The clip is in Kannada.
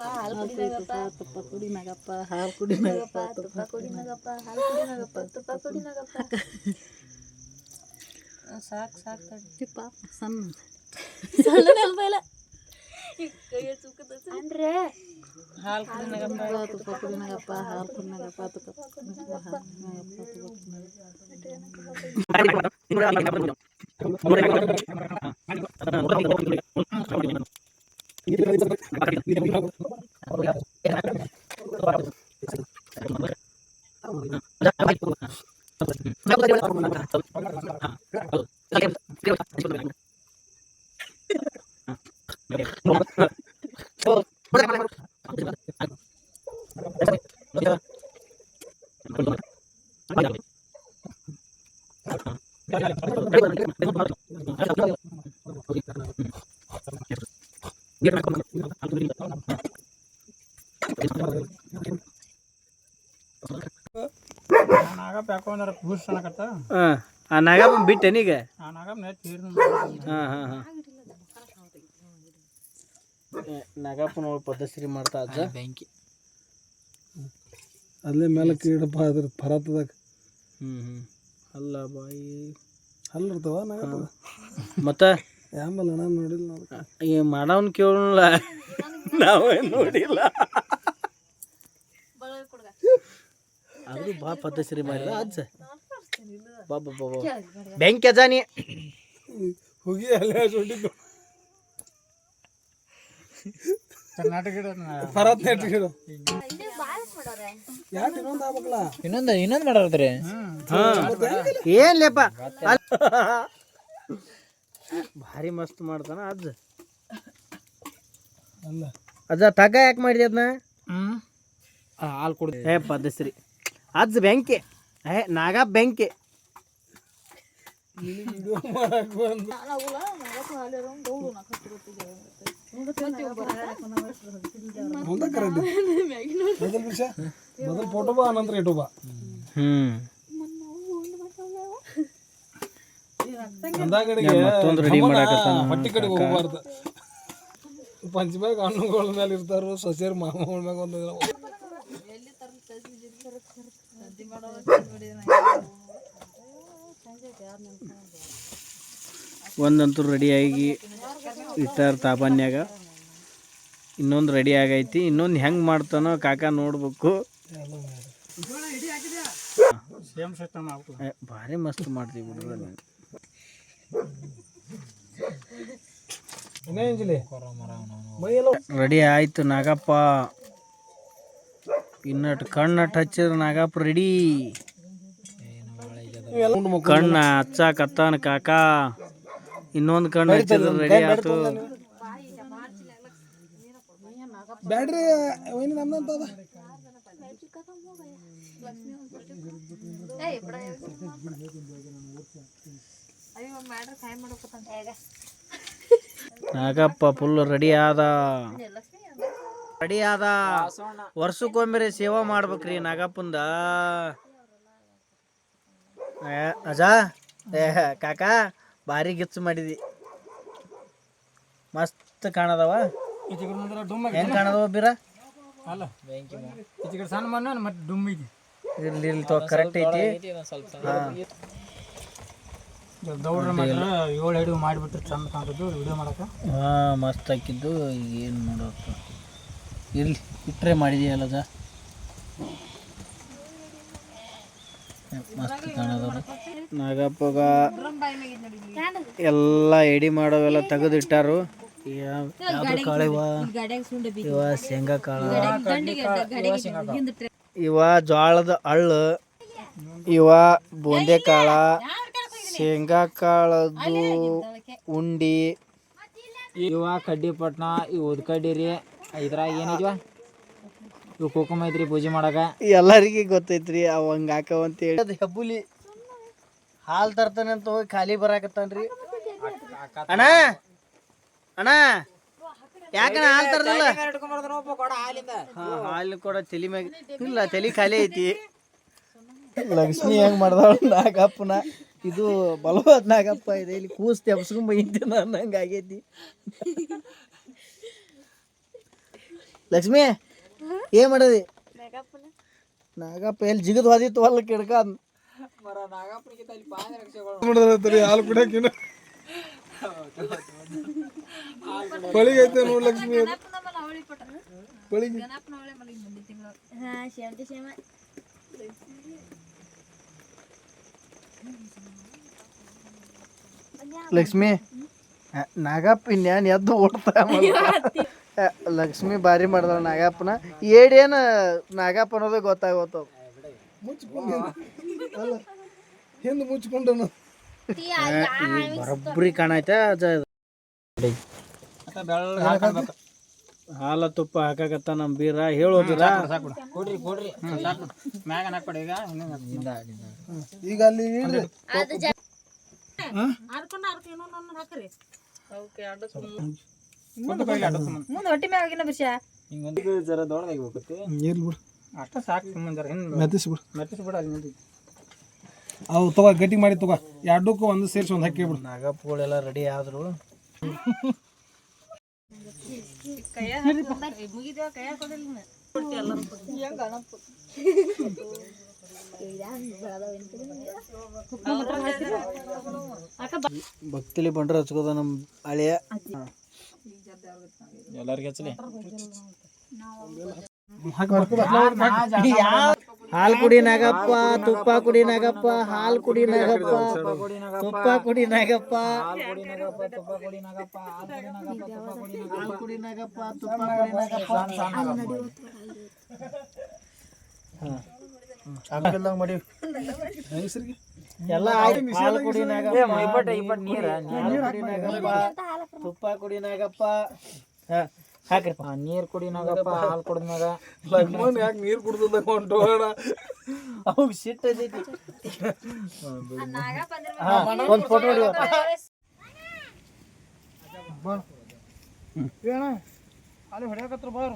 ಹಾಲು ಕುಡಿನಾಗಪ್ಪ ತುಪ್ಪ ಕುಡಿನಾಗಪ್ಪ ಹಾಲು ಕುಡಿನಾಗಪ್ಪ ತುಪ್ಪ ಕುಡಿನಾಗಪ್ಪ ಹಾಲು ಕುಡಿನಾಗಪ್ಪ ತುಪ್ಪ ಕುಡಿನಾಗಪ್ಪ ಸಾಕು ಸಾಕು ತಡ್ತಿಪ್ಪ ಸಣ್ಣ ಸಣ್ಣ ನೆನಪಿಲ್ಲ ಅಂದ್ರೆ ಹಾಲು ಕುಡಿನಾಗಪ್ಪ ತುಪ್ಪ ಕುಡಿನಾಗಪ್ಪ ಹಾಲು ಕುಡಿನಾಗಪ್ಪ ತುಪ್ಪ ಕುಡಿನಾಗಪ್ಪ ನಾಗಪ್ಪ ಯಾಕೊಂಡ್ರ ಬೂಸ್ಟ್ ಅನ್ನಕತ್ತ ಆ ನಾಗಪ್ಪ ಬಿಟ್ಟೆನೀಗ ಆ ನಾಗಪ್ಪ ನಾಗಪ್ಪ ನೋಡಿ ಪದ್ಧತಿ ಮಾಡ್ತಾ ಅಜ್ಜ ಬೆಂಕಿ ಅಲ್ಲೇ ಮೇಲೆ ಕ್ರೀಡಪ್ಪ ಅದ್ರ ಪರತದಾಗ ಅಲ್ಲ ಬಾಯಿ ಅಲ್ಲಿರ್ತಾವ ನಾಗಪ್ಪ ಮತ್ತೆ ಯಾಂಬಲ್ಲ ನಾನು ನೋಡಿಲ್ಲ ಈ ಮಾಡವನ್ ಕೇಳಲ್ಲ ನಾವೇ ನೋಡಿಲ್ಲ ಅದು ಬಾ ಪದ್ಧತಿ ಮಾಡಿದ ಅಜ್ಜ ಬಾಬಾ ಬಾಬಾ ಬೆಂಕಿ ಅಜಾನಿ ಹೋಗಿ ಅಲ್ಲೇ ಹೊಂಟಿದ್ದು ಕರ್ನಾಟಕ ಪರತ್ ನೆಟ್ಟಿರೋ ಯಾಕೆ ಇನ್ನೊಂದು ಆಗ್ಬೇಕಲ್ಲ ಇನ್ನೊಂದು ಮಾಡೋದ್ರಿ ಏನ್ಲೇಪ ಭಾರಿ ಮಸ್ತ್ ಮಾಡ್ತಾನ ಅಜ್ಜ ಅಲ್ಲ ಅಜ್ಜ ತಗ್ಗ ಯಾಕೆ ಮಾಡಿದೆ ಅದನ್ನ ಹಾಲು ಕುಡ್ದು ಏ ಪದ್ಧತಿ ಅಜ್ಜ ಬೆಂಕಿ ನಾಗ ಬೆಂಕಿ ವಿಡಿಯೋ ಮಾಡಕ್ ಬಂದು ಮುಂದೆ ಕರೆಕ್ಟ್ ಮೊದಲ ವಿಷಯ ಮೊದಲು ಫೋಟೋ ಬಾ ಅನಂತರ ಇಟ್ಟು ಬಾ ಅಂದಾಗಡಿಗೆ ಹೊಟ್ಟಿ ಕಡೆಗೆ ಹೋಗ್ಬಾರ್ದು ಪಂಚಮ್ಯಾಗ ಹಣ್ಣುಗಳ ಮೇಲೆ ಇರ್ತಾರ ಸಸ್ಯರ್ ಮಾಮೂಳ ಮ್ಯಾಗ ಒಂದು ಒಂದಂತೂ ರೆಡಿಯಾಗಿ ಇಟ್ಟಾರ ತಾಪನ್ಯಾಗ ಇನ್ನೊಂದು ರೆಡಿ ಆಗೈತಿ ಇನ್ನೊಂದು ಹೆಂಗೆ ಮಾಡ್ತಾನೋ ಕಾಕ ನೋಡ್ಬೇಕು ಭಾರಿ ಮಸ್ತ್ ಮಾಡ್ತೀವಿ ಬಿಡ್ರಿ ರೆಡಿ ಆಯ್ತು ನಾಗಪ್ಪ ಇನ್ನಟ್ಟು ಕಣ್ಣಟ್ಟು ಹಚ್ಚಿದ್ರ ನಾಗಪ್ಪ ರೆಡಿ ಕಣ್ಣ ಹಚ್ಚಾಕತ್ತಾನ ಕಾಕ ಇನ್ನೊಂದು ಕಣ್ಣು ಹಚ್ಚಿದ್ರ ರೆಡಿ ಆಯ್ತು ಬ್ಯಾಡ್ರಿ ನಮ್ದಂತ ನಾಗಪ್ಪ ಫುಲ್ ರೆಡಿ ಆದ ವರ್ಷಕ್ಕೊಮ್ಮೆ ಸೇವಾ ಮಾಡ್ಬೇಕ್ರಿ ನಾಗಪ್ಪಂದ ಅಜಾ ಕಾಕ ಭಾರಿ ಗಿಚ್ಚು ಮಾಡಿದಿ ಮಸ್ತ್ ಕಾಣದವ ಹೆಂಗ್ ಕಾಣದವ ಬೀರ ಅಲ್ಲ ಸಣ್ಣ ಮಣ್ಣ ಮತ್ತೆ ಡುಮ್ ಐತಿ ಇರ್ಲಿ ಕರೆಕ್ಟ್ ಐತಿ ದೌಡ್ರ ಮಾತ್ರ 7 ಅಡಿ ಮಾಡಿಬಿಟ್ರೆ ಚಂದ ಕಾಣ್ತದ್ದು ವಿಡಿಯೋ ಮಾಡಕ್ಕೆ ಮಸ್ತ್ ಹಾಕಿದ್ದು ಏನು ಮಾಡೋದು ಇರ್ಲಿ ಇಟ್ಟರೆ ಮಾಡಿದೆಯಲ್ಲ ಅದ ಮಸ್ತ್ ಕಾಣೋದಲ್ಲ ನಾಗಪ್ಪಗ ಎಲ್ಲ ಎಡಿ ಮಾಡೋವೆಲ್ಲ ತೆಗೆದಿಟ್ಟಾರು ಯಾವ್ದು ಕಾಳು ಇವ ಶೇಂಗಾ ಕಾಳು ಇವ ಜೋಳದ ಹಳ್ಳು ಇವ ಬೂಂದೆ ಕಾಳ ಶೇಂಗಾ ಕಾಳದು ಉಂಡಿ ಇವ ಕಡ್ಡಿ ಪಟ್ನ ಇವು ಉದ್ಕಡ್ಡಿ ರೀ ಇದ್ರಾಗ ಏನೈತಿವ ಇವು ಕುಕುಮ ಐತ್ರಿ ಪೂಜೆ ಮಾಡಕ ಎಲ್ಲರಿಗೆ ಗೊತ್ತೈತ್ರಿ ಅವ ಹಂಗ ಹಾಕವಂತ ಹೇಳಿ ಹೆಬ್ಬುಲಿ ಹಾಲು ತರ್ತಾನೆ ಅಂತ ಹೋಗಿ ಖಾಲಿ ಬರಾಕತ್ತಾನ್ರಿ ಅಣ್ಣ ಅಣ್ಣ ಯಾಕಣ್ಣ ಹಾಲು ತರದಿಲ್ಲ ಹಾಲು ಕೂಡ ತಲೆ ಮ್ಯಾಗ ಇಲ್ಲ ತಲೆ ಖಾಲಿ ಐತಿ ಲಕ್ಷ್ಮಿ ಹೆಂಗ್ ಮಾಡ್ದಾಳ ನಾಗಪ್ಪನ ಇದು ಬಲವಾದ ನಾಗಪ್ಪ ಇದೆ ಇಲ್ಲಿ ಕೂಸ್ ತೆಪ್ಸ್ಕೊಂಡ್ ಬೈತೀನಿ ಅನ್ನಂಗೆ ಆಗೈತಿ ಲಕ್ಷ್ಮಿ ಏನ್ ಮಾಡದಿ ನಾಗಪ್ಪ ಎಲ್ಲಿ ಜಿಗದ್ ಹೋದಿತ್ತು ಅಲ್ಲ ಕಿಡ್ಕ ಮಾಡಿದ್ರಿ ಹಾಲು ಕುಡಿಯಕಿನ ಬಳಿಗೆ ಐತೆ ನೋಡ್ ಲಕ್ಷ್ಮಿ ಬಳಿಗೆ ಲಕ್ಷ್ಮಿ ನಾಗಪ್ಪ ಇನ್ಯಾನ್ ಎದ್ದು ಓಡ್ತಾ ಲಕ್ಷ್ಮಿ ಬಾರಿ ಮಾಡ್ದಳ ನಾಗಪ್ಪನ ಏಡೇನ ನಾಗಪ್ಪ ಅನ್ನೋದೇ ಗೊತ್ತಾಗೋತಾವ ಅಲ್ಲ ಹಿಂದೆ ಮುಚ್ಕೊಂಡನು ಬರಬ್ಬರಿ ಕಾಣೈತೆ ಹಾಲ ತುಪ್ಪ ಹಾಕಾಕತ್ತ ನಮ್ ಬೀರ ಹೇಳೋದಿರ ಕೊಡ್ರಿ ಕೊಡ್ರಿ ಸಾಕು ಮ್ಯಾಗ ಹಾಕ್ಬೇಡ ಈಗ ಈಗ ಅಲ್ಲಿ ಇಡ್ರಿ. ಮುಂದೆ ಹೊಟ್ಟಿ ಮ್ಯಾಗ ಆಗಿನ ಬಿರ್ಷ ಹಿಂಗೊಂದು ಜರ ದೊಡ್ಡದಾಗಿ ಹೋಗುತ್ತೆ ಇರ್ಲಿ ಬಿಡು ಅಷ್ಟ ಸಾಕು ಸುಮ್ಮನೆ ಜರ ಹಿಂದೆ ಮೆತ್ತಿಸ್ಬಿಡು ಮೆತ್ತಿಸ್ಬಿಡ ಅಲ್ಲಿ ಮುಂದೆ ಅವು ತಗೋ ಗಟ್ಟಿ ಮಾಡಿ ತಗೋ ಎರಡಕ್ಕೂ ಒಂದು ಸೇರಿಸಿ ಒಂದು ಹಾಕಿ ಬಿಡು ನಾಗಪ್ಪಗಳೆಲ್ಲ ರೆಡಿ ಆದ್ರು ಮುಗಿದೇವ ಕೈಯ ಕೊಡಿಲ್ಲ ಭಕ್ತಿಲಿ ಬಂಡ್ರ ಹಚ್ಕೋದ ನಮ್ ಹಳೆಯ ಎಲ್ಲರಿಗೆ ಹಚ್ಚಲಿ ಹಾಲ್ ಕುಡಿ ನಾಗಪ್ಪ ತುಪ್ಪ ಕುಡಿ ನಾಗಪ್ಪ ಹಾಲ್ ಕುಡಿ ನಾಗಪ್ಪ ತುಪ್ಪ ಕುಡಿ ನಾಗಪ್ಪ ಹಾಲ್ ಕುಡಿ ನಾಗಪ್ಪ ತುಪ್ಪ ಕುಡಿ ನಾಗಪ್ಪ ಹಾಕಿಲ್ದಂಗ ಮಾಡಿ ಎಲ್ಲ ಆಯ್ತು ಹಾಲ್ ಕುಡಿ ನಾಗಪ್ಪ ನೀರ ತುಪ್ಪ ಕುಡಿ ನಾಗಪ್ಪ ಹಾಕ್ರಿ ನೀರು ಕುಡಿನಾಗಪ್ಪ ಹಾಲು ಕುಡಿದ್ಮ್ಯಾಗ ಲಕ್ಷ್ಮಣ್ ಯಾಕೆ ನೀರು ಕುಡ್ದ ಹೊಂಟು ಹೋಗೋಣ ಅವಾಗ ಸಿಟ್ಟು ಐತಿ ಒಂದು ಫೋಟೋ ಹೊಡಿವ ಅಲ್ಲಿ ಹೊಡ್ಯಾಕತ್ರ ಬಾರ